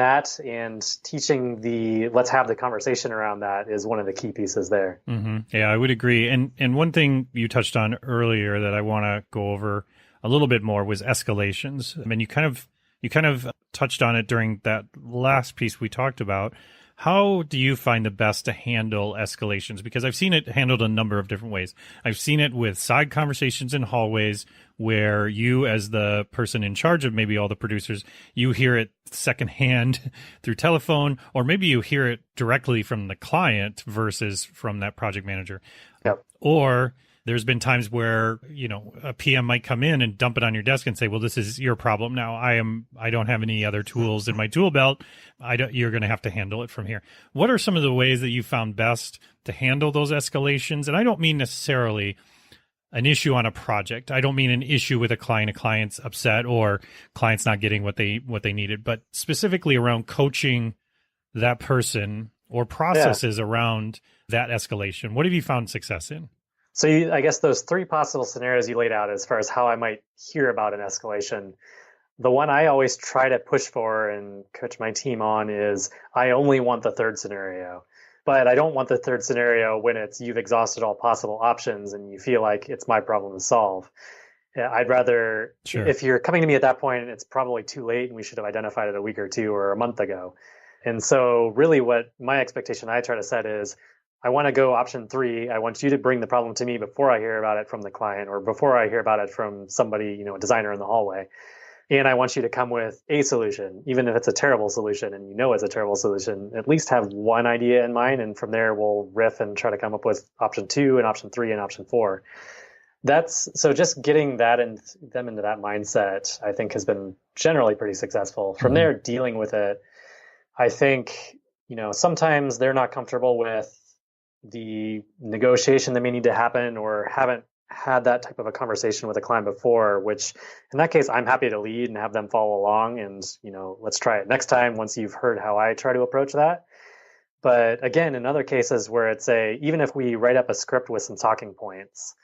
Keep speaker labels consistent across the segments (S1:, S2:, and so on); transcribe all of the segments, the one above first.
S1: That and teaching let's have the conversation around that is one of the key pieces there.
S2: Yeah, I would agree. And one thing you touched on earlier that I want to go over a little bit more was escalations. I mean, you kind of touched on it during that last piece we talked about. How do you find the best to handle escalations? Because I've seen it handled a number of different ways. I've seen it with side conversations in hallways where you, as the person in charge of maybe all the producers, you hear it secondhand through telephone, or maybe you hear it directly from the client versus from that project manager.
S1: Yep.
S2: Or there's been times where, a PM might come in and dump it on your desk and say, well, this is your problem now. I don't have any other tools in my tool belt. You're going to have to handle it from here. What are some of the ways that you found best to handle those escalations? And I don't mean necessarily an issue on a project. I don't mean an issue with a client's upset or client's not getting what they needed, but specifically around coaching that person or processes around that escalation. What have you found success in?
S1: So I guess those three possible scenarios you laid out as far as how I might hear about an escalation, the one I always try to push for and coach my team on is I only want the third scenario. But I don't want the third scenario when you've exhausted all possible options and you feel like it's my problem to solve. I'd rather, if you're coming to me at that point, it's probably too late and we should have identified it a week or two or a month ago. And so really what my expectation I try to set is, I want to go option 3. I want you to bring the problem to me before I hear about it from the client or before I hear about it from somebody, a designer in the hallway. And I want you to come with a solution, even if it's a terrible solution and it's a terrible solution, at least have one idea in mind. And from there, we'll riff and try to come up with option 2 and option 3 and option 4. So just getting them into that mindset, I think has been generally pretty successful. From there, dealing with it, I think, sometimes they're not comfortable with the negotiation that may need to happen or haven't had that type of a conversation with a client before, which in that case, I'm happy to lead and have them follow along and, let's try it next time once you've heard how I try to approach that. But again, in other cases where even if we write up a script with some talking points,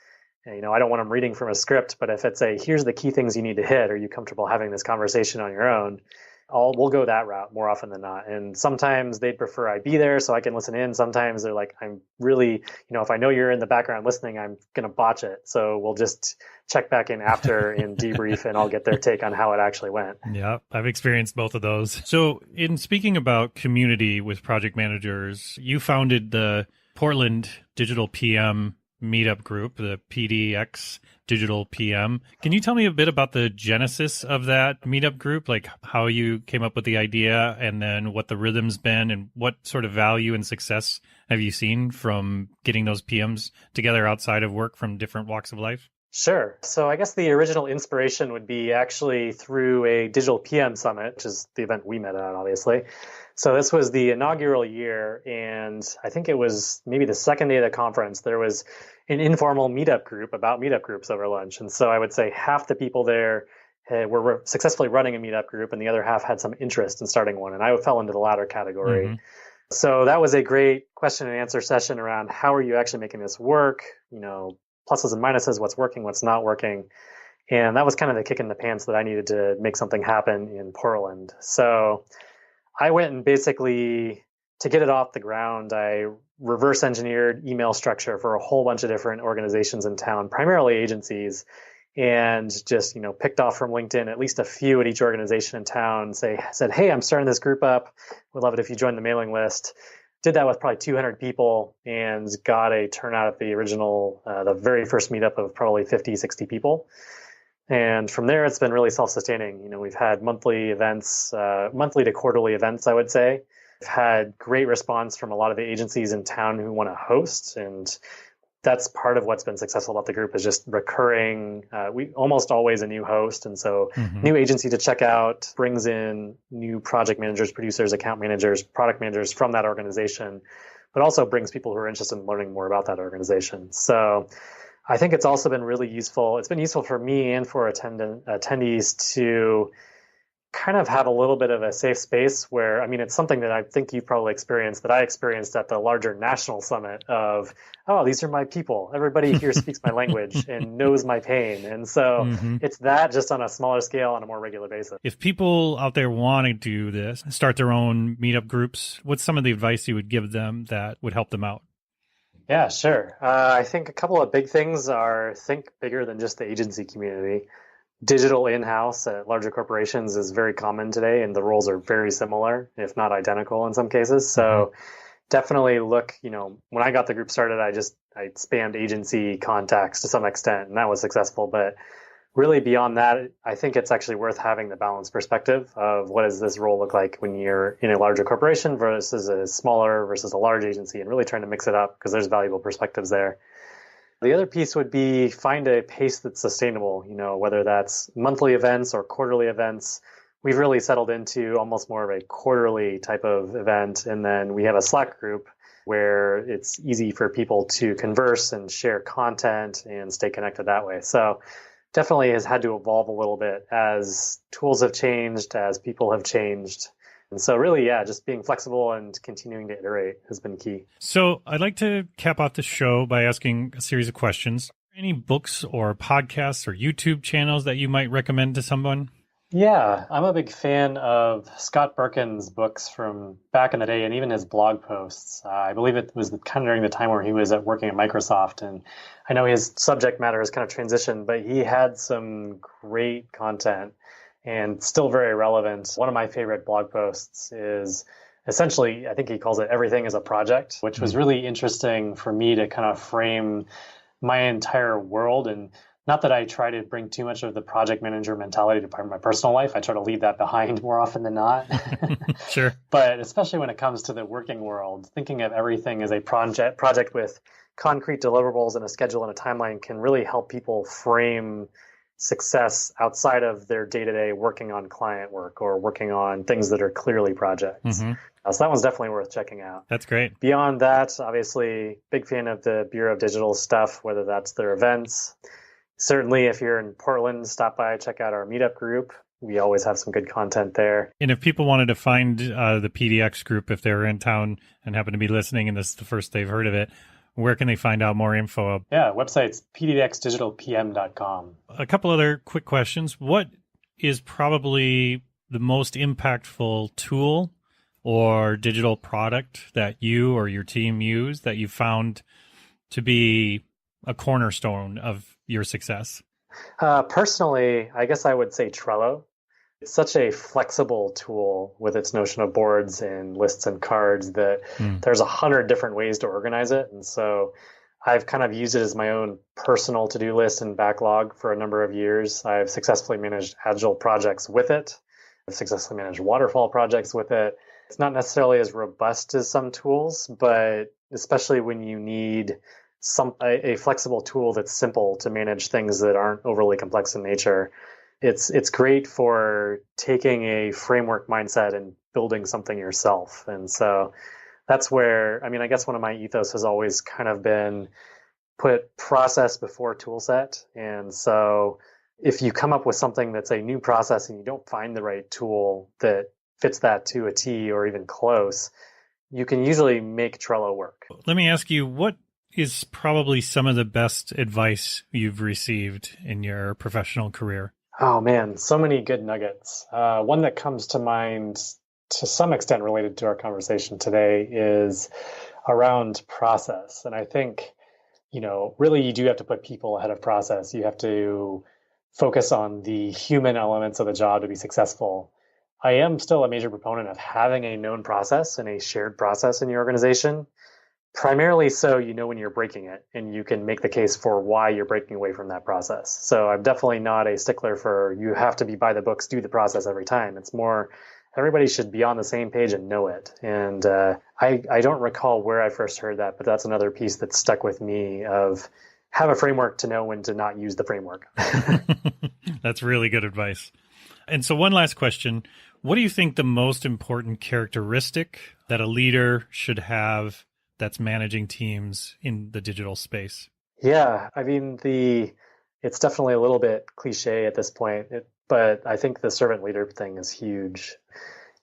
S1: I don't want them reading from a script, but if it's here's the key things you need to hit, are you comfortable having this conversation on your own? We'll go that route more often than not. And sometimes they'd prefer I be there so I can listen in. Sometimes they're like, I'm really, if I know you're in the background listening, I'm going to botch it. So we'll just check back in after and debrief and I'll get their take on how it actually went.
S2: Yeah, I've experienced both of those. So in speaking about community with project managers, you founded the Portland Digital PM meetup group, the PDX Digital PM. Can you tell me a bit about the genesis of that meetup group, like how you came up with the idea and then what the rhythm's been and what sort of value and success have you seen from getting those PMs together outside of work from different walks of life?
S1: Sure. So I guess the original inspiration would be actually through a digital PM summit, which is the event we met at, obviously. So this was the inaugural year, and I think it was maybe the second day of the conference, there was an informal meetup group about meetup groups over lunch. And so I would say half the people there were successfully running a meetup group, and the other half had some interest in starting one. And I fell into the latter category. Mm-hmm. So that was a great question and answer session around how are you actually making this work? Pluses and minuses, what's working, what's not working. And that was kind of the kick in the pants that I needed to make something happen in Portland. So I went and basically, to get it off the ground, I reverse engineered email structure for a whole bunch of different organizations in town, primarily agencies, and just, picked off from LinkedIn at least a few at each organization in town, said, hey, I'm starting this group up. Would love it if you join the mailing list. Did that with probably 200 people and got a turnout at the very first meetup of probably 50, 60 people. And from there, it's been really self-sustaining. We've had monthly events, monthly to quarterly events, I would say. We've had great response from a lot of the agencies in town who want to host. And that's part of what's been successful about the group is just recurring. We almost always a new host. And so new agency to check out, brings in new project managers, producers, account managers, product managers from that organization, but also brings people who are interested in learning more about that organization. So I think it's also been really useful. It's been useful for me and for attendees to kind of have a little bit of a safe space where, I mean, it's something that I think you probably experienced, that I experienced at the larger national summit of, oh, these are my people. Everybody here speaks my language and knows my pain. And so it's that just on a smaller scale on a more regular basis.
S2: If people out there want to do this, start their own meetup groups, what's some of the advice you would give them that would help them out?
S1: Yeah, sure. I think a couple of big things are think bigger than just the agency community. Digital in-house at larger corporations is very common today, and the roles are very similar, if not identical in some cases. So definitely look, when I got the group started, I spammed agency contacts to some extent, and that was successful. But really beyond that, I think it's actually worth having the balanced perspective of what does this role look like when you're in a larger corporation versus a smaller versus a large agency, and really trying to mix it up because there's valuable perspectives there. The other piece would be find a pace that's sustainable, whether that's monthly events or quarterly events. We've really settled into almost more of a quarterly type of event. And then we have a Slack group where it's easy for people to converse and share content and stay connected that way. So definitely has had to evolve a little bit as tools have changed, as people have changed. And so really, just being flexible and continuing to iterate has been key.
S2: So I'd like to cap off the show by asking a series of questions. Any books or podcasts or YouTube channels that you might recommend to someone?
S1: Yeah, I'm a big fan of Scott Berkin's books from back in the day and even his blog posts. I believe it was kind of during the time where he was working at Microsoft. And I know his subject matter has kind of transitioned, but he had some great content and still very relevant. One of my favorite blog posts is essentially, I think he calls it Everything is a Project, which was really interesting for me to kind of frame my entire world. And not that I try to bring too much of the project manager mentality to my personal life. I try to leave that behind more often than not.
S2: Sure.
S1: But especially when it comes to the working world, thinking of everything as a project with concrete deliverables and a schedule and a timeline can really help people frame success outside of their day-to-day working on client work or working on things that are clearly projects. So that one's definitely worth checking out.
S2: That's great.
S1: Beyond that, obviously, big fan of the Bureau of Digital stuff, whether that's their events. Certainly, if you're in Portland, stop by, check out our meetup group. We always have some good content there.
S2: And if people wanted to find the PDX group, if they're in town and happen to be listening and this is the first they've heard of it, where can they find out more info?
S1: Yeah, website's pdxdigitalpm.com.
S2: A couple other quick questions. What is probably the most impactful tool or digital product that you or your team use that you found to be a cornerstone of your success?
S1: Personally, I guess I would say Trello. It's such a flexible tool with its notion of boards and lists and cards that there's 100 different ways to organize it. And so I've kind of used it as my own personal to-do list and backlog for a number of years. I've successfully managed agile projects with it. I've successfully managed waterfall projects with it. It's not necessarily as robust as some tools, but especially when you need a flexible tool that's simple to manage things that aren't overly complex in nature. It's great for taking a framework mindset and building something yourself. And so that's where, I guess one of my ethos has always kind of been put process before tool set. And so if you come up with something that's a new process and you don't find the right tool that fits that to a T or even close, you can usually make Trello work.
S2: Let me ask you, what is probably some of the best advice you've received in your professional career?
S1: Oh man, so many good nuggets. One that comes to mind to some extent related to our conversation today is around process. And I think, really you do have to put people ahead of process. You have to focus on the human elements of the job to be successful. I am still a major proponent of having a known process and a shared process in your organization. Primarily so when you're breaking it and you can make the case for why you're breaking away from that process. So I'm definitely not a stickler for you have to be by the books, do the process every time. It's more everybody should be on the same page and know it. And I don't recall where I first heard that, but that's another piece that stuck with me of have a framework to know when to not use the framework.
S2: That's really good advice. And so one last question. What do you think the most important characteristic that a leader should have that's managing teams in the digital space?
S1: Yeah, it's definitely a little bit cliche at this point. but I think the servant leader thing is huge.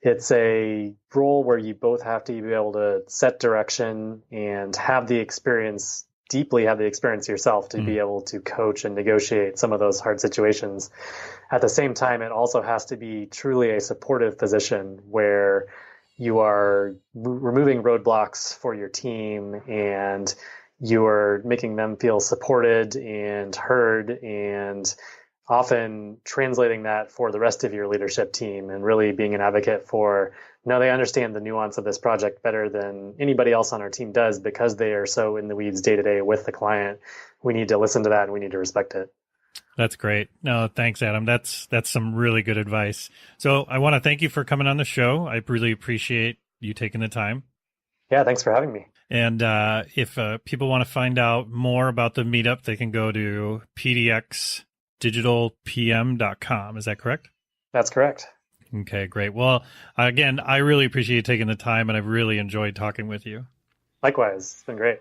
S1: It's a role where you both have to be able to set direction and have the experience, deeply have the experience yourself to be able to coach and negotiate some of those hard situations. At the same time, it also has to be truly a supportive position where you are removing roadblocks for your team and you are making them feel supported and heard, and often translating that for the rest of your leadership team and really being an advocate for, no, they understand the nuance of this project better than anybody else on our team does because they are so in the weeds day to day with the client. We need to listen to that and we need to respect it.
S2: That's great. No, thanks, Adam. That's some really good advice. So I want to thank you for coming on the show. I really appreciate you taking the time.
S1: Yeah, thanks for having me.
S2: And if people want to find out more about the meetup, they can go to pdxdigitalpm.com. Is that correct?
S1: That's correct.
S2: Okay, great. Well, again, I really appreciate you taking the time, and I've really enjoyed talking with you.
S1: Likewise. It's been great.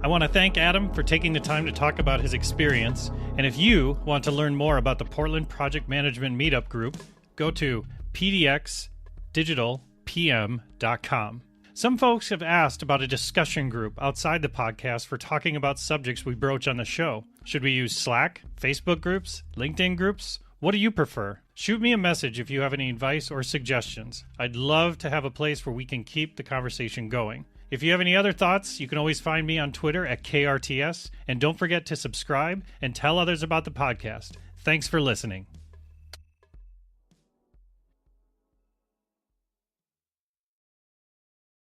S2: I want to thank Adam for taking the time to talk about his experience. And if you want to learn more about the Portland Project Management Meetup Group, go to pdxdigitalpm.com. Some folks have asked about a discussion group outside the podcast for talking about subjects we broach on the show. Should we use Slack, Facebook groups, LinkedIn groups? What do you prefer? Shoot me a message if you have any advice or suggestions. I'd love to have a place where we can keep the conversation going. If you have any other thoughts, you can always find me on Twitter at KRTS. And don't forget to subscribe and tell others about the podcast. Thanks for listening.